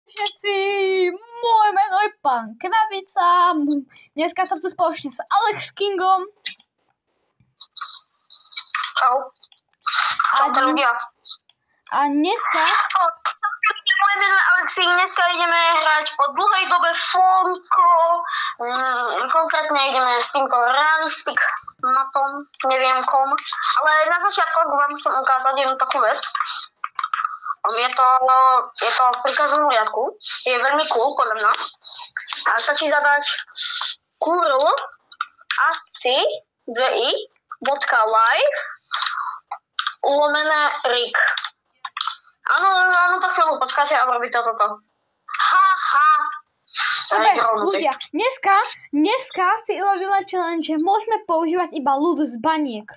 Všetci, moje meno je pán Krabica. Dneska som tu spoločne s Alex Kingom. Čau. Čaute ľudia. A dneska... Moje meno je Alexi, dneska ideme hrať po dlhej dobe Fonko. Konkrétne ideme s týmto realistic mapom, neviem kom. Ale na začiatku vám chcem ukázať jednu takú vec. Je to v príkaznom riadku. Je veľmi cool, podľa mňa. A stačí zadať curl asi 2i.live /rig. Áno, to chvíľu, počkáte a robíte toto. Dobre, ľudia, dneska si urobila challenge, že môžeme používať iba ľud z baniek.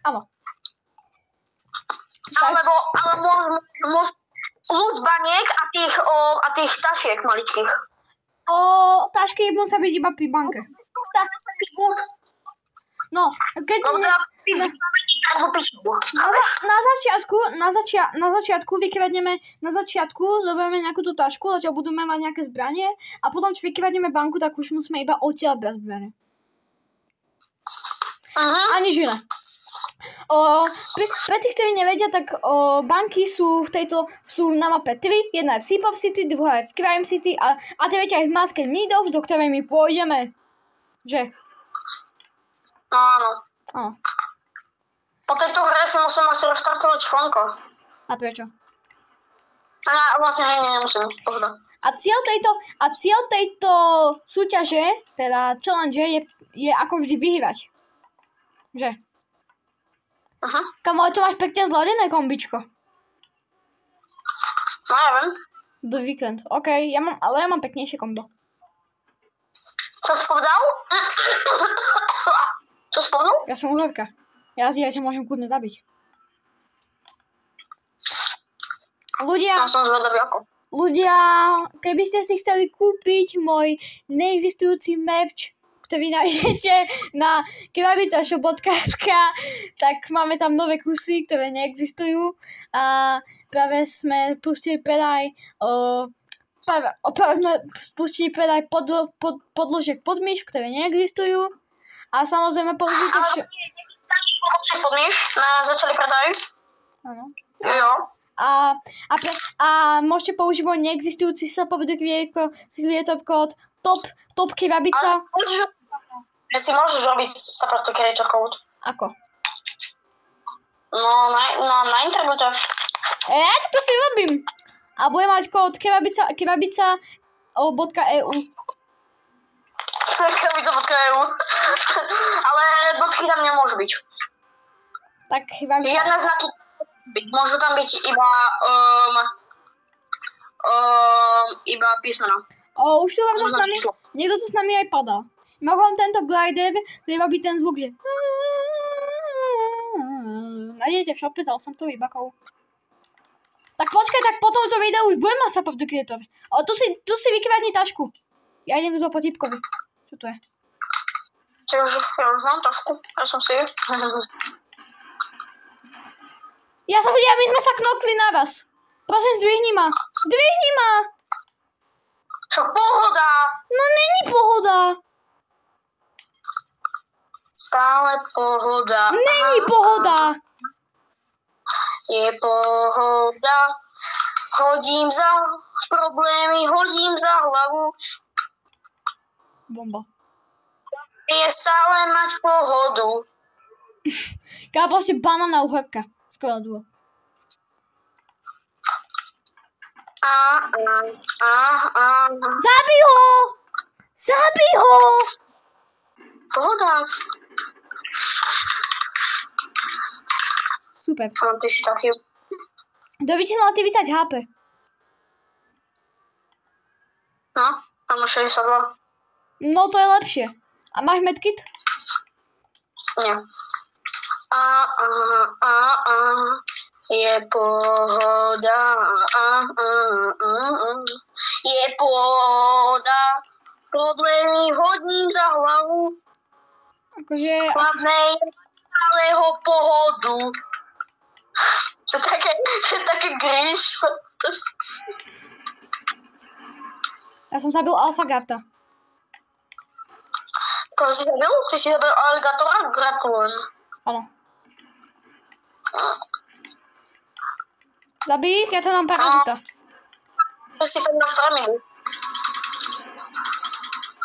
Áno. Ale môžeme ľud z baniek a tých tašiek maličkých. Tašky musia byť iba pri banke. No, keď... Na začiatku vykradneme, zoberieme nejakú tú tašku, zatiaľ budeme mať nejaké zbranie a potom, čo vykradneme banku, tak už musíme iba odtiaľ brať zbranie. A nič iné. Pre tých, ktorí nevedia, tak banky sú na mape 3, jedna je v Sleep City, druhá je v Crime City a tretia je v Masked Meadows, do ktorej my pôjdeme. Že? Áno. Áno. Po tejto hre si musím asi restartovať Fonko. A prečo? Vlastne nemusím, pohoda. A cieľ tejto súťaže, teda challenge, je ako vždy vyhrať. Že? Aha. Kamo, to máš pekne zladené kombičko. No ja viem. The Weeknd, okej, ja mám peknejšie kombo. Čo si povedal? Čo si povedal? Ja som uhorka. Ja sa môžem kľudne zabiť. Ja som zvedavý ako. Ľudia, keby ste si chceli kúpiť môj neexistujúci merch, ktorý nájdete na krabica.sk, tak máme tam nové kusy, ktoré neexistujú. A práve sme pustili predaj podložiek pod myš, ktoré neexistujú. A samozrejme použite... Začali predaj. Áno. Jo. A môžete použiť môj neexistujúci creator kód top krabica. Si môžeš robiť separate creator code. Ako? No, na internete. To si robím. A budem mať kód krabica.eu. Krabica.eu. Ale bodky tam nemôžu byť. Tak chyba... Žiadne znaky byť. Môžu tam byť iba písmena. Už to vám s nami... Niekto to s nami aj padá. Mimochodom tento glider, ktorý robí ten zvuk, že... Nájdete v shope, dal som to vybakov. Tak počkaj, tak po tomto videu už budem mať support creator. Tu si vykradni tašku. Ja idem do toho po typkovi. Čo to je? Ja už mám tašku. Ja som si... Ja som videla, my sme sa knokli na vás. Prosím, zdvihni ma. Zdvihni ma! Čo pohoda? No není pohoda. Stále pohoda. Není pohoda. Je pohoda. Hodím za problémy, hodím za hlavu. Bomba. Je stále mať pohodu. Ká proste banana uhorka. Skvelá duo. Zabij ho! Zabij ho! Pohoda. Super. Ty si taký... Kto by si mal 30 HP? No, mám 62. No to je lepšie. A máš medkit? Nie. Je pohoda. Je pohoda. Problémy hodím za hlavu. Akože... Hlavné je stáleho pohodu. To je také gríš. Ja som zabil AlphaGapta. Koho si zabil? Ty si zabil Alligatora? Gratulujem. Áno. Zabij ich, ja to mám parazita. Ty si tam na termínu.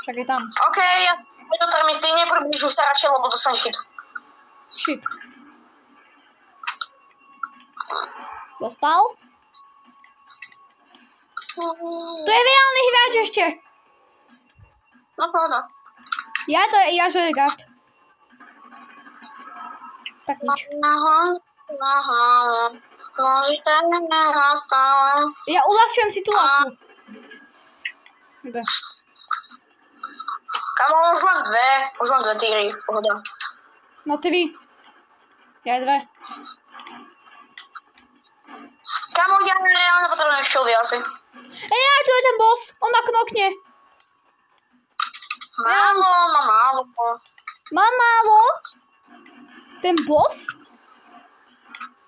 Však je tam. OK, ja to termín, ty nepribližuj sa radšej, lebo dostaň shit. Shit. Dostal? To je reálny hráč ešte. No pohoda. Ja že je Gart. Tak nič. Ja uľahčujem situáciu. Dobre. Kamo, už len dve týry, pohoda. No 3. Ja 2. Kamo, ja reálne potrebujem šildy asi. Ja, tu je ten boss. On ma knokne. Mám málo. Mám málo? Ten boss?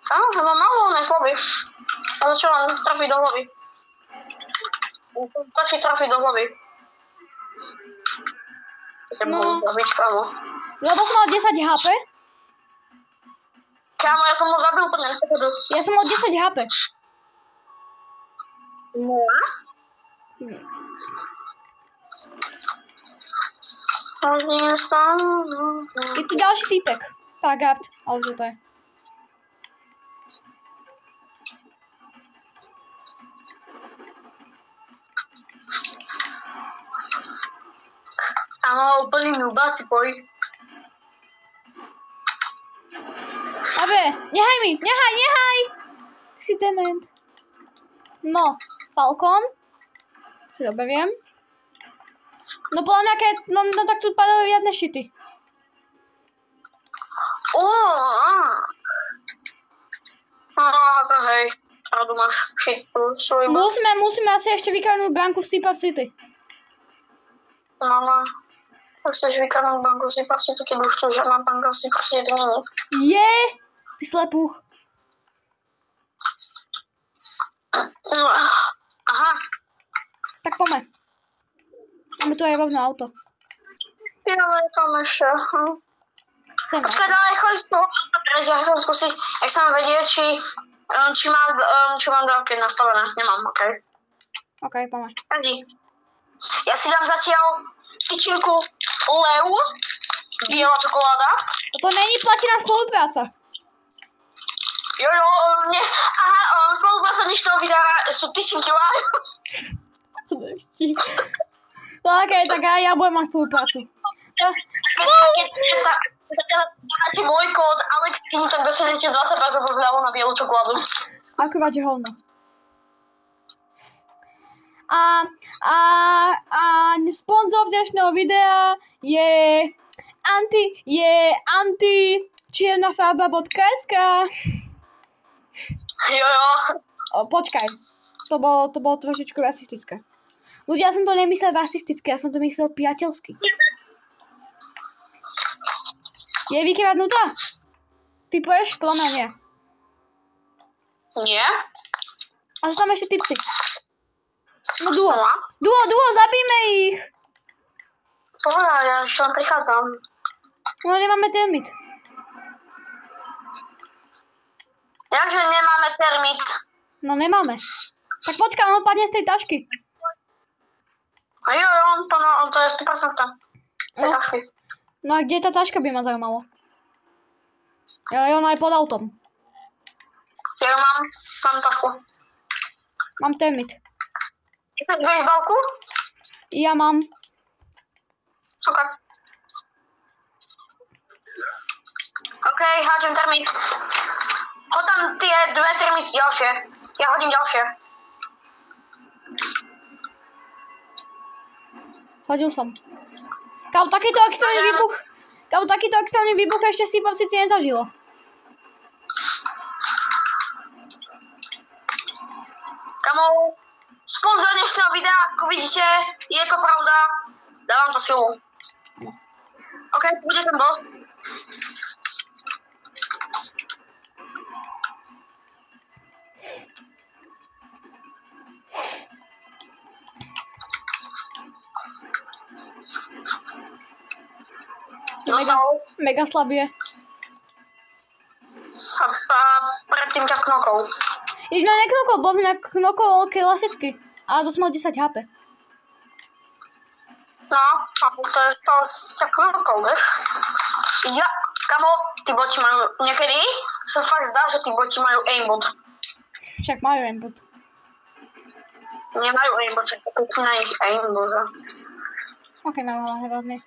Áno, mám málo, on je slabý. A začal len trafiť do hlavy. Stačí trafiť do hlavy. Keď môžeš zabiť, kamo. Lebo som mal 10 HP. Kamo, ja som ho zabil úplne. Ja som mal 10 HP. No? Je tu ďalší týpek. Tak, Gapt. Ale čo to je? Áno, úplný nubáci poj. Abe, nehaj mi, nehaj! Si dement. No, Falcon. Si doberiem. No podľa mňa, no tak tu padajú žiadne šity. Hej, pravdu máš shit svoj bod. Musíme asi ešte vykradnúť bránku v Seap City. Mama, ak chceš vykradnúť banku v Seap City, keď už tu žiadna banka v Seap City není. Je! Ty slepúch. Aha. Tak poďme. Máme tu aj rovno auto. Ja ale tam ešte. Počkaj, ale choď z toho auta preč, ja chcem skúsiť, ak sa mám vedieť, či mám dávky nastavené. Nemám, okej. Okej, poďme. Adi. Ja si dám zatiaľ tyčinku Leu, biela čokoláda. Toto není platená spolupráca. Jo, nie. Aha, spolupráca dnešného videa sú tyčinky Leu. No okej, tak ja budem mať spoluprácu. Keď zadáte môj kód AlexKing, tak dostanete 20% zľavu na bielu čokoládu. Akurát, že hovno. A sponzor dnešného videa je anti-čiernafarba.sk. Jo. Počkaj, to bolo trošičku rasistické. Ľudia, ja som to nemyslel rasisticky, ja som to myslel priateľsky. Je vykradnutá? Typuješ? Podľa mňa nie. Nie? A sú tam ešte typci. No duo, zabíme ich! Pohoda, ja ešte len prichádzam. No nemáme termit. Jakže nemáme termit? No nemáme. Tak počkaj, on padne z tej tašky. A jo, on to je 100% z tej tašky. No a kde je tá taška, by ma zaujímalo. Jo, ona je pod autom. Ja mám tašku. Mám termit. Chceš bejsbalku? Ja mám. OK, hádžem termit. Hoď tam tie dve termity ďalšie. Ja hodím ďalšie. Hodil som. Kámo, takýto extrémny výbuch ešte si City nezažilo. Kamo, sponzor dnešného videa, ako vidíte, je to pravda, dávam to silu. OK, bude ten boss. Mega slabie. A predtým ťa knokol. Mňa neknokol, bo mňa knokol klasicky. Ale to som mal 10 HP. No, a to je stále ťa knokol, vieš? Ja, kamo, tí boti majú, niekedy sa fakt zdá, že tí boti majú aimbot. Však majú aimbot. Nemajú aimbot, však to na ich aimbot, že? Ok, mám ho hlavne.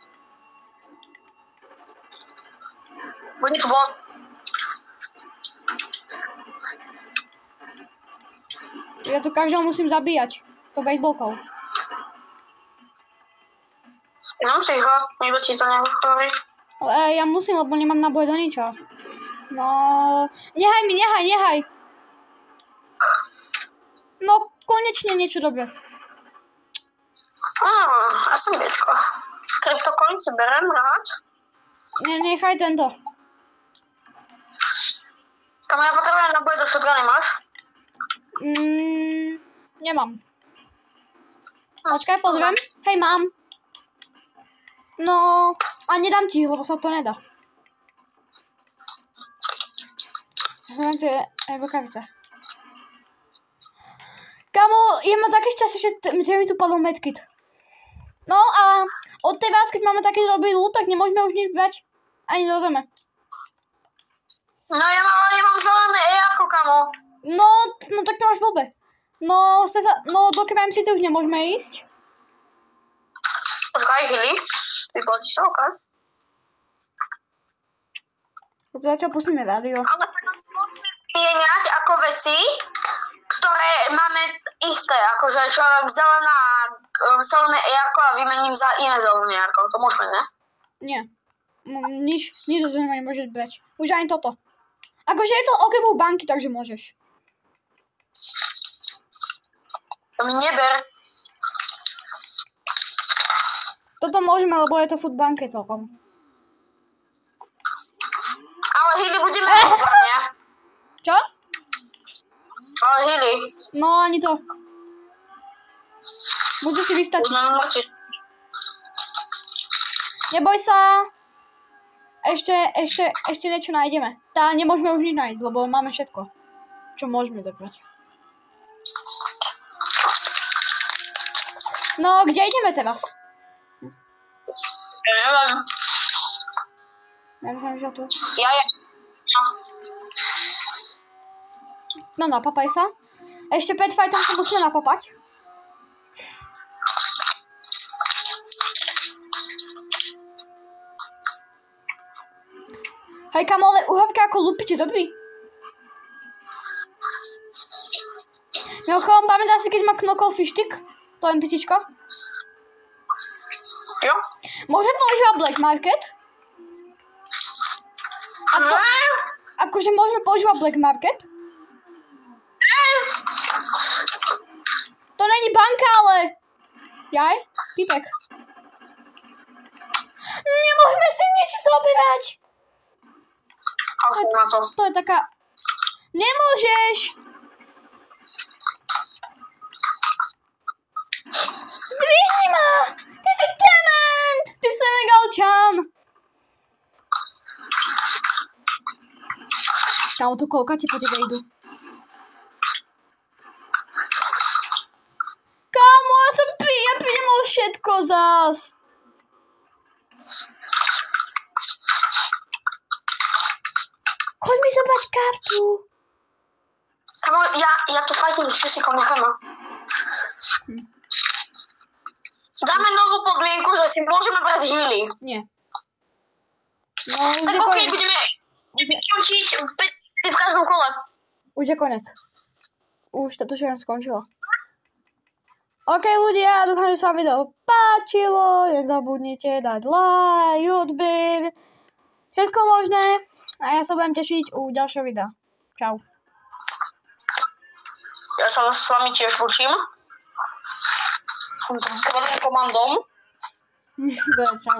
Bude tu bol. Ja tu každého musím zabíjať. To baseballkou. Nemusíš ho, nikto ti to nehovorí. Ale ja musím, lebo nemám náboj do ničoho. No, nehaj mi, nehaj. No, konečne niečo dobré. A som biečko. Kryptocoin si berem rád. Nechaj tento. Kamo, ja potrebujem náboje do shotguny, máš? Nemám. Počkaj, pozriem. Hej, mám. No, a nedám ti, lebo sa to nedá. Zaujímavé tie rukavice. Kamo, je ma také šťastie, že mi tu padol medkit. No a od tej vás, keď máme taký dobrý loot, tak nemôžeme už nič brať ani do zeme. No ja mám zelené ako, kamo. No tak to máš blbe. No do Crime City už nemôžeme ísť. Počkaj, Hili. Vypočíš to, ok? Zatiaľ pustíme rádio. Ale potom si môžeme vymieňať ako veci, ktoré máme isté, akože čo mám zelené jarko a vymením za iné zelené jarko. To môžeme, ne? Nie. Nič do zeme nemôžeš brať. Už ani toto. Akože je to okrem banky, takže môžeš. To mi neber. Toto môžeme, lebo je to furt banke celkom. Ale Hili budeme hovať, nie? Čo? Ale Hili. No ani to. Môže si vystačiť. Neboj sa. Ešte niečo nájdeme. Nemôžeme už nič nájsť, lebo máme všetko. Čo môžeme zabrať. No, kde ideme teraz? Ja neviem. Ja myslím, že tu. Ja. No, napapaj sa. Ešte pred fightom sa musíme napapať. Hej, kamo, ale uhádka ako lupič je dobrý. Mimochodom, pamätá si, keď ma knokol fištik? To NPCčko? Jo. Môžeme používať Black Market? Akože môžeme používať Black Market? To není banka, ale... Jaj? Pípek. Nemôžeme si niečo zoberať. To je taká... Nemôžeš! Zdvihni ma! Ty si dement! Ty Senegalčan! Kámo, tu koľka ti po tebe idú. Kámo, ja pridem o všetko zás. Choď mi zobrať kartu. Kamo, ja tu fajtím s čusikom, nechaj ma. Dáme novú podmienku, že si môžeme brať Hili. Nie. No, tak okej, budeme končiť v každom kole. Už je konec. Už toto všetko skončilo. OK, ľudia, dúfam, že sa vám video páčilo. Nezabudnite dať like, odber, všetko možné. A ja sa budem tešiť u ďalšieho videa. Čau. Ja sa s vami tiež učím. S skvelým komandom. Čau.